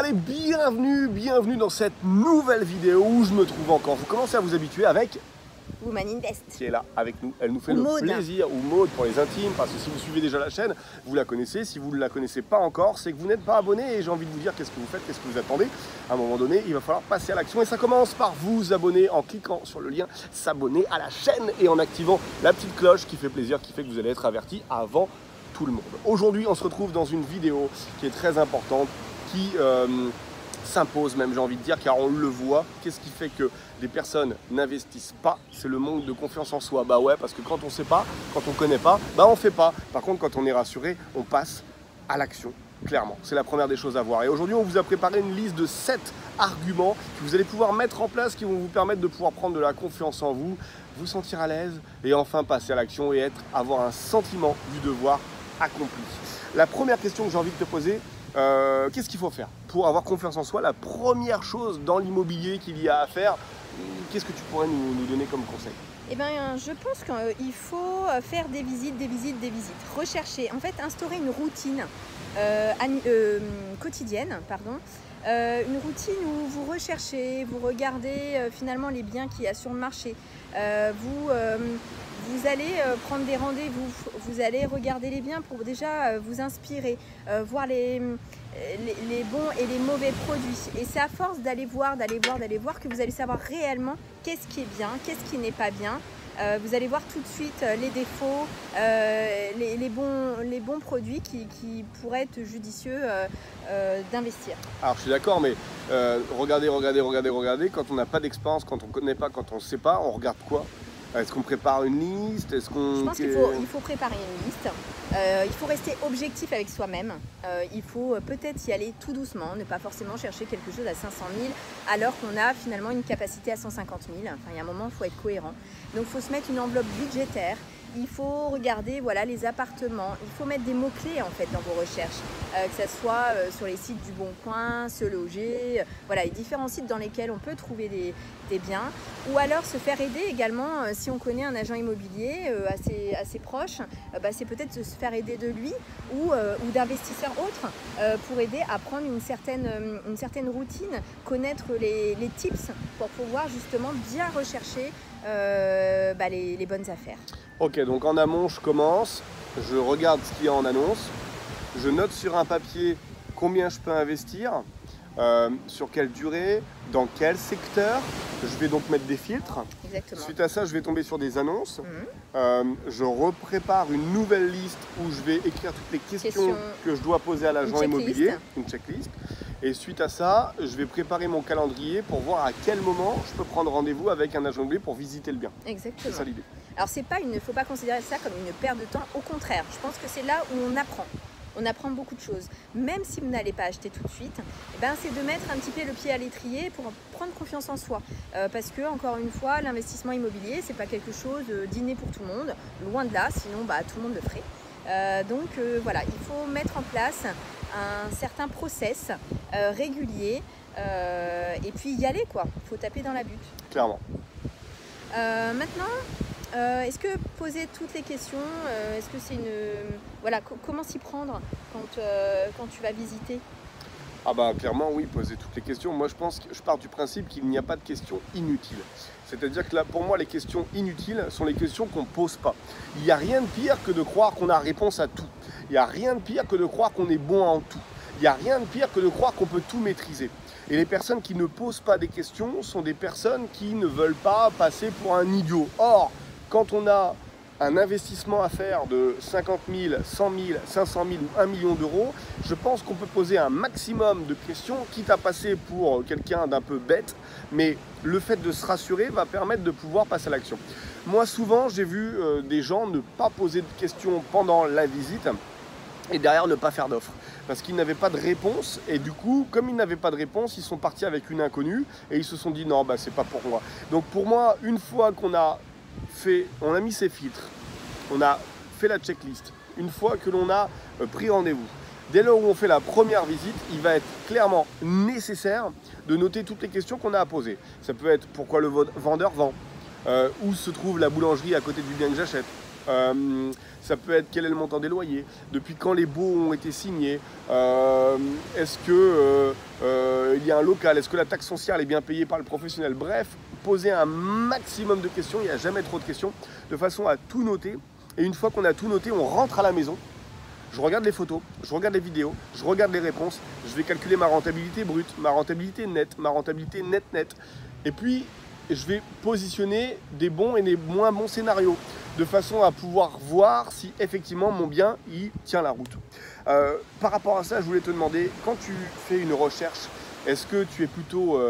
Allez, bienvenue dans cette nouvelle vidéo où je me trouve encore. Vous commencez à vous habituer avec Woman Invest qui est là avec nous. Elle nous fait ou le Maud. plaisir, ou Maud pour les intimes, parce que si vous suivez déjà la chaîne, vous la connaissez. Si vous ne la connaissez pas encore, c'est que vous n'êtes pas abonné et j'ai envie de vous dire qu'est-ce que vous faites, qu'est-ce que vous attendez. À un moment donné, il va falloir passer à l'action et ça commence par vous abonner en cliquant sur le lien s'abonner à la chaîne et en activant la petite cloche qui fait plaisir, qui fait que vous allez être averti avant tout le monde. Aujourd'hui, on se retrouve dans une vidéo qui est très importante, qui s'impose même, j'ai envie de dire, car on le voit. Qu'est-ce qui fait que les personnes n'investissent pas? C'est le manque de confiance en soi. Bah ouais, parce que quand on sait pas, quand on connaît pas, bah on fait pas. Par contre, quand on est rassuré, on passe à l'action. Clairement, c'est la première des choses à voir. Et aujourd'hui, on vous a préparé une liste de 7 arguments que vous allez pouvoir mettre en place, qui vont vous permettre de pouvoir prendre de la confiance en vous, vous sentir à l'aise et enfin passer à l'action et avoir un sentiment du devoir accompli. La première question que j'ai envie de te poser, qu'est-ce qu'il faut faire pour avoir confiance en soi? La première chose dans l'immobilier qu'il y a à faire, qu'est-ce que tu pourrais nous donner comme conseil? Eh bien, je pense qu'il faut faire des visites, rechercher, en fait, instaurer une routine quotidienne, une routine où vous recherchez, vous regardez finalement les biens qu'il y a sur le marché, vous allez prendre des rendez-vous, vous allez regarder les biens pour déjà vous inspirer, voir les bons et les mauvais produits. Et c'est à force d'aller voir que vous allez savoir réellement qu'est-ce qui est bien, qu'est-ce qui n'est pas bien. Vous allez voir tout de suite les défauts, les bons produits qui pourraient être judicieux d'investir. Alors je suis d'accord, mais regardez, quand on n'a pas d'expérience, quand on ne connaît pas, quand on ne sait pas, on regarde quoi? Est-ce qu'on prépare une liste? Je pense qu'il faut préparer une liste. Il faut rester objectif avec soi-même. Il faut peut-être y aller tout doucement, ne pas forcément chercher quelque chose à 500 000 alors qu'on a finalement une capacité à 150 000. Enfin, il y a un moment, il faut être cohérent. Donc il faut se mettre une enveloppe budgétaire. Il faut regarder les appartements. Il faut mettre des mots-clés en fait dans vos recherches, que ce soit sur les sites du Bon Coin, Se Loger, les différents sites dans lesquels on peut trouver des biens. Ou alors se faire aider également, si on connaît un agent immobilier assez proche, c'est peut-être se faire aider de lui ou d'investisseurs autres pour aider à prendre une certaine routine, connaître les tips pour pouvoir justement bien rechercher les bonnes affaires. Ok, donc en amont, je commence, je regarde ce qu'il y a en annonce, je note sur un papier combien je peux investir, sur quelle durée, dans quel secteur. Je vais donc mettre des filtres. Exactement. Suite à ça, je vais tomber sur des annonces. Je reprépare une nouvelle liste où je vais écrire toutes les questions que je dois poser à l'agent immobilier, une checklist. Et suite à ça, je vais préparer mon calendrier pour voir à quel moment je peux prendre rendez-vous avec un agent immobilier pour visiter le bien. Exactement. C'est ça l'idée. Alors il ne faut pas considérer ça comme une perte de temps, au contraire. Je pense que c'est là où on apprend. On apprend beaucoup de choses. Même si vous n'allez pas acheter tout de suite, c'est de mettre un petit peu le pied à l'étrier pour prendre confiance en soi. Parce que, encore une fois, l'investissement immobilier, c'est pas quelque chose d'inné pour tout le monde. Loin de là, sinon tout le monde le ferait. Il faut mettre en place un certain process régulier et puis y aller, quoi. Il faut taper dans la butte. Clairement. Maintenant, est-ce que poser toutes les questions, est-ce que c'est comment s'y prendre quand tu vas visiter? Ah bah clairement oui, poser toutes les questions. Moi je pars du principe qu'il n'y a pas de questions inutiles. C'est-à-dire que là, pour moi, les questions inutiles sont les questions qu'on ne pose pas. Il n'y a rien de pire que de croire qu'on a réponse à tout. Il n'y a rien de pire que de croire qu'on est bon en tout. Il n'y a rien de pire que de croire qu'on peut tout maîtriser. Et les personnes qui ne posent pas des questions sont des personnes qui ne veulent pas passer pour un idiot. Or, quand on a un investissement à faire de 50 000, 100 000, 500 000 ou 1 million d'euros, je pense qu'on peut poser un maximum de questions, quitte à passer pour quelqu'un d'un peu bête, mais le fait de se rassurer va permettre de pouvoir passer à l'action. Moi, souvent, j'ai vu des gens ne pas poser de questions pendant la visite et derrière ne pas faire d'offre, parce qu'ils n'avaient pas de réponse, et du coup, comme ils n'avaient pas de réponse, ils sont partis avec une inconnue, et ils se sont dit non, c'est pas pour moi. Donc pour moi, une fois qu'on a mis ses filtres, on a fait la checklist, une fois que l'on a pris rendez-vous, dès lors où on fait la première visite, il va être clairement nécessaire de noter toutes les questions qu'on a à poser. Ça peut être pourquoi le vendeur vend, où se trouve la boulangerie à côté du bien que j'achète, Ça peut être quel est le montant des loyers, depuis quand les baux ont été signés, est-ce que il y a un local, est-ce que la taxe foncière est bien payée par le professionnel. Bref, poser un maximum de questions, il n'y a jamais trop de questions, de façon à tout noter. Et une fois qu'on a tout noté, on rentre à la maison. Je regarde les photos, je regarde les vidéos, je regarde les réponses, je vais calculer ma rentabilité brute, ma rentabilité nette, ma rentabilité net. Et puis, je vais positionner des bons et des moins bons scénarios, de façon à pouvoir voir si effectivement mon bien, il tient la route. Par rapport à ça, je voulais te demander, quand tu fais une recherche, est-ce que tu es plutôt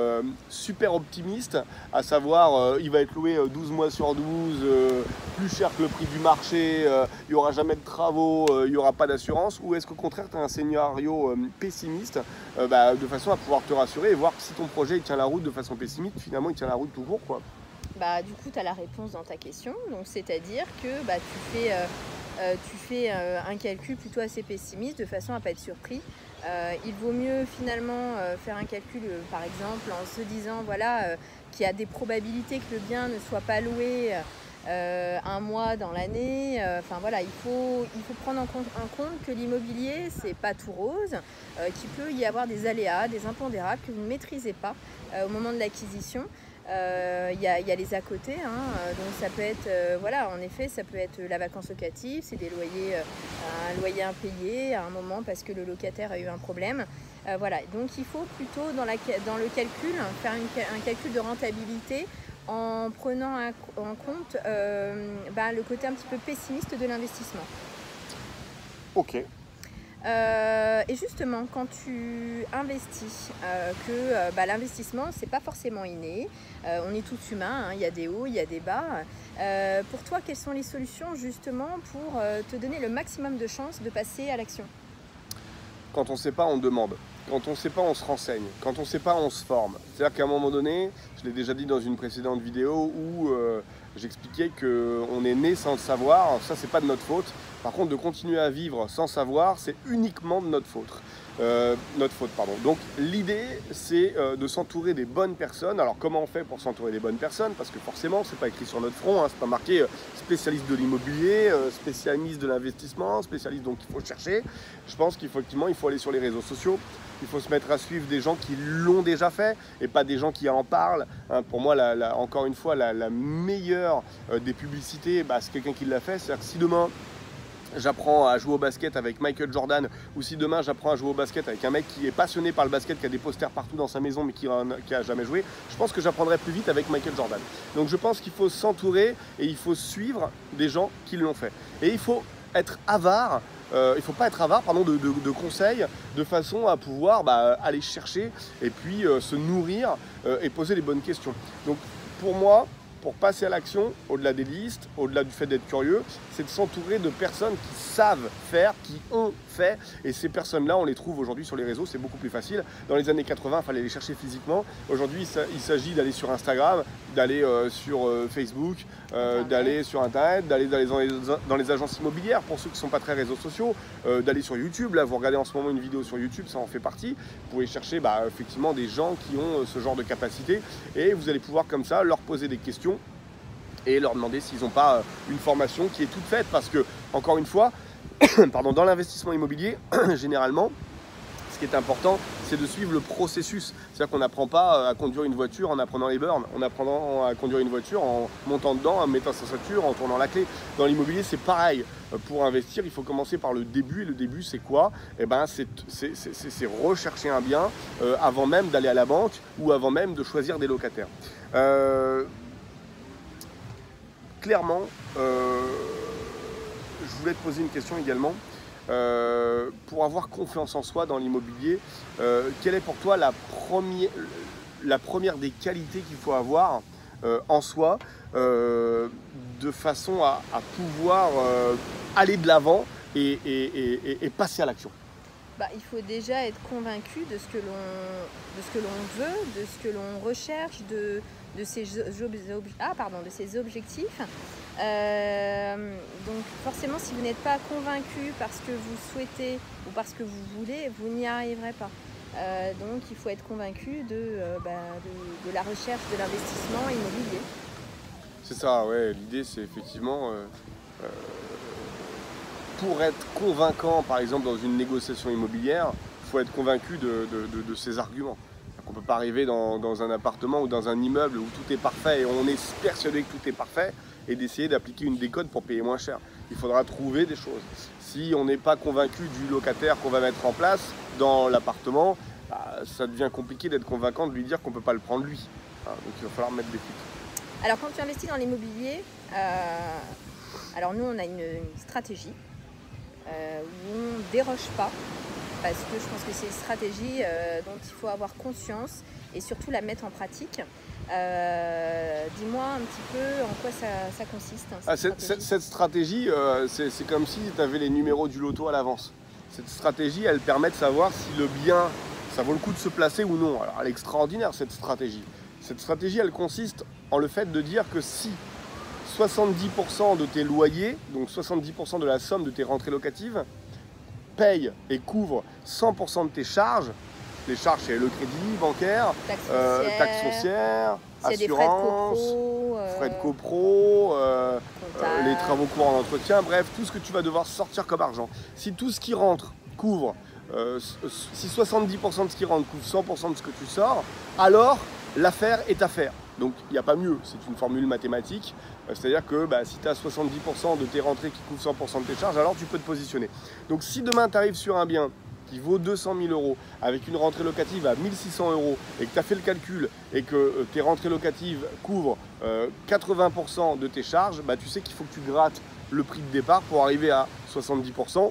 super optimiste, à savoir il va être loué 12 mois sur 12, plus cher que le prix du marché, il n'y aura jamais de travaux, il n'y aura pas d'assurance, ou est-ce qu'au contraire tu as un scénario pessimiste, de façon à pouvoir te rassurer et voir si ton projet il tient la route de façon pessimiste, finalement il tient la route toujours, quoi. Du coup, tu as la réponse dans ta question, donc c'est-à-dire que tu fais un calcul plutôt assez pessimiste de façon à ne pas être surpris. Il vaut mieux finalement faire un calcul, par exemple, en se disant voilà, qu'il y a des probabilités que le bien ne soit pas loué un mois dans l'année. Enfin voilà, il faut prendre en compte que l'immobilier, c'est pas tout rose, qu'il peut y avoir des aléas, des impondérables que vous ne maîtrisez pas au moment de l'acquisition. Il y a les à côté, donc ça peut être, voilà, en effet, ça peut être la vacance locative, c'est des loyers, un loyer impayé à un moment parce que le locataire a eu un problème. Voilà, donc il faut plutôt dans le calcul faire un calcul de rentabilité en prenant en compte le côté un petit peu pessimiste de l'investissement. Ok. Et justement, quand tu investis, l'investissement, c'est pas forcément inné. On est tous humains, il y a des hauts, il y a des bas. Pour toi, quelles sont les solutions justement pour te donner le maximum de chances de passer à l'action? Quand on ne sait pas, on demande. Quand on ne sait pas, on se renseigne. Quand on ne sait pas, on se forme. C'est-à-dire qu'à un moment donné, je l'ai déjà dit dans une précédente vidéo où j'expliquais qu'on est né sans le savoir. Alors ça, c'est pas de notre faute. Par contre, de continuer à vivre sans savoir, c'est uniquement de notre faute. Donc l'idée, c'est de s'entourer des bonnes personnes. Alors comment on fait pour s'entourer des bonnes personnes? Parce que forcément, c'est pas écrit sur notre front, c'est pas marqué spécialiste de l'immobilier, spécialiste de l'investissement, spécialiste, donc il faut chercher. Je pense qu'effectivement, il faut aller sur les réseaux sociaux. Il faut se mettre à suivre des gens qui l'ont déjà fait et pas des gens qui en parlent. Pour moi, encore une fois, la meilleure des publicités, c'est quelqu'un qui l'a fait. C'est-à-dire que si demain, j'apprends à jouer au basket avec Michael Jordan, ou si demain j'apprends à jouer au basket avec un mec qui est passionné par le basket, qui a des posters partout dans sa maison mais qui a jamais joué, je pense que j'apprendrai plus vite avec Michael Jordan. Donc je pense qu'il faut s'entourer et il faut suivre des gens qui l'ont fait. Et il faut être avare, il ne faut pas être avare de conseils, de façon à pouvoir aller chercher et puis se nourrir et poser les bonnes questions. Donc pour moi, pour passer à l'action, au-delà des listes, au-delà du fait d'être curieux, c'est de s'entourer de personnes qui savent faire, qui ont fait. Et ces personnes-là, on les trouve aujourd'hui sur les réseaux, c'est beaucoup plus facile. Dans les années 80, il fallait les chercher physiquement. Aujourd'hui, il s'agit d'aller sur Instagram, d'aller sur Facebook, d'aller sur Internet, d'aller dans les agences immobilières, pour ceux qui ne sont pas très réseaux sociaux, d'aller sur YouTube. Là, vous regardez en ce moment une vidéo sur YouTube, ça en fait partie. Vous pouvez chercher effectivement des gens qui ont ce genre de capacité et vous allez pouvoir comme ça leur poser des questions et leur demander s'ils n'ont pas une formation qui est toute faite. Parce que, encore une fois, dans l'investissement immobilier, généralement, ce qui est important, c'est de suivre le processus. C'est-à-dire qu'on n'apprend pas à conduire une voiture en apprenant les burnes. On apprend à conduire une voiture en montant dedans, en mettant sa ceinture, en tournant la clé. Dans l'immobilier, c'est pareil. Pour investir, il faut commencer par le début. Et le début, c'est quoi? C'est rechercher un bien avant même d'aller à la banque ou avant même de choisir des locataires. Clairement, je voulais te poser une question également. Pour avoir confiance en soi dans l'immobilier, quelle est pour toi la première des qualités qu'il faut avoir en soi de façon à pouvoir aller de l'avant et passer à l'action? Il faut déjà être convaincu de ce que l'on veut, de ce que l'on recherche, de ses objectifs. Donc forcément, si vous n'êtes pas convaincu parce que vous souhaitez ou parce que vous voulez, vous n'y arriverez pas. Donc il faut être convaincu de la recherche de l'investissement immobilier. C'est ça, ouais. L'idée, c'est effectivement pour être convaincant, par exemple, dans une négociation immobilière, il faut être convaincu de ses arguments. On ne peut pas arriver dans un appartement ou dans un immeuble où tout est parfait et on est persuadé que tout est parfait et d'essayer d'appliquer une décote pour payer moins cher. Il faudra trouver des choses. Si on n'est pas convaincu du locataire qu'on va mettre en place dans l'appartement, bah, ça devient compliqué d'être convaincant de lui dire qu'on ne peut pas le prendre lui. Donc il va falloir mettre des filtres. Alors quand tu investis dans l'immobilier, alors nous on a une stratégie où on ne déroge pas, parce que je pense que c'est une stratégie dont il faut avoir conscience et surtout la mettre en pratique. Dis-moi un petit peu en quoi ça consiste. Cette stratégie, c'est comme si tu avais les numéros du loto à l'avance. Cette stratégie, elle permet de savoir si le bien, ça vaut le coup de se placer ou non. Alors elle est extraordinaire cette stratégie. Cette stratégie, elle consiste en le fait de dire que si 70% de tes loyers, donc 70% de la somme de tes rentrées locatives, paye et couvre 100% de tes charges. Les charges, c'est le crédit bancaire, taxes foncières, assurance, frais de copro, les travaux courants d'entretien, bref, tout ce que tu vas devoir sortir comme argent. Si tout ce qui rentre couvre, si 70% de ce qui rentre couvre 100% de ce que tu sors, alors l'affaire est à faire. Donc il n'y a pas mieux, c'est une formule mathématique, c'est-à-dire que si tu as 70% de tes rentrées qui couvrent 100% de tes charges, alors tu peux te positionner. Donc si demain tu arrives sur un bien qui vaut 200 000 euros avec une rentrée locative à 1 600 euros et que tu as fait le calcul et que tes rentrées locatives couvrent 80% de tes charges, tu sais qu'il faut que tu grattes le prix de départ pour arriver à 70%.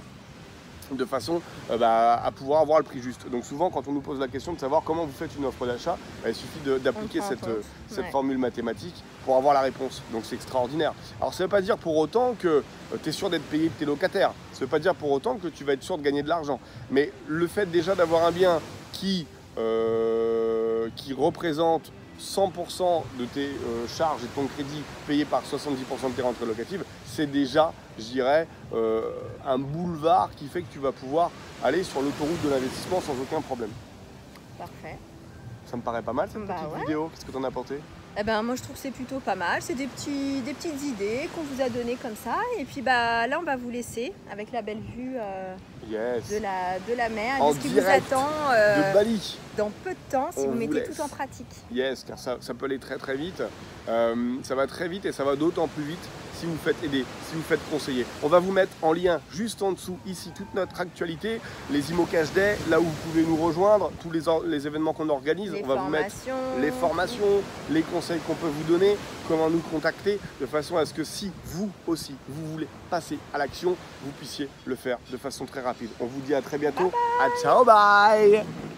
De façon à pouvoir avoir le prix juste. Donc souvent quand on nous pose la question de savoir comment vous faites une offre d'achat, il suffit d'appliquer cette formule mathématique pour avoir la réponse. Donc c'est extraordinaire. Alors ça ne veut pas dire pour autant que tu es sûr d'être payé de tes locataires. Ça ne veut pas dire pour autant que tu vas être sûr de gagner de l'argent. Mais le fait déjà d'avoir un bien qui représente 100% de tes charges et ton crédit payé par 70% de tes rentrées locatives, c'est déjà, je dirais, un boulevard qui fait que tu vas pouvoir aller sur l'autoroute de l'investissement sans aucun problème. Parfait. Ça me paraît pas mal cette petite vidéo. Qu'est-ce que tu en as apporté ? Moi je trouve que c'est plutôt pas mal, c'est des petites idées qu'on vous a données comme ça et puis là on va vous laisser avec la belle vue de la mer, en ce qui vous attend de Bali dans peu de temps si vous mettez tout en pratique. Yes, car ça peut aller très très vite, ça va très vite et ça va d'autant plus vite si vous faites aider, si vous faites conseiller. On va vous mettre en lien juste en dessous ici toute notre actualité, les Immo Cash Day, là où vous pouvez nous rejoindre, tous les événements qu'on organise, on va vous mettre les formations, les conseils qu'on peut vous donner, comment nous contacter, de façon à ce que si vous aussi, vous voulez passer à l'action, vous puissiez le faire de façon très rapide. On vous dit à très bientôt, bye bye. ciao, bye.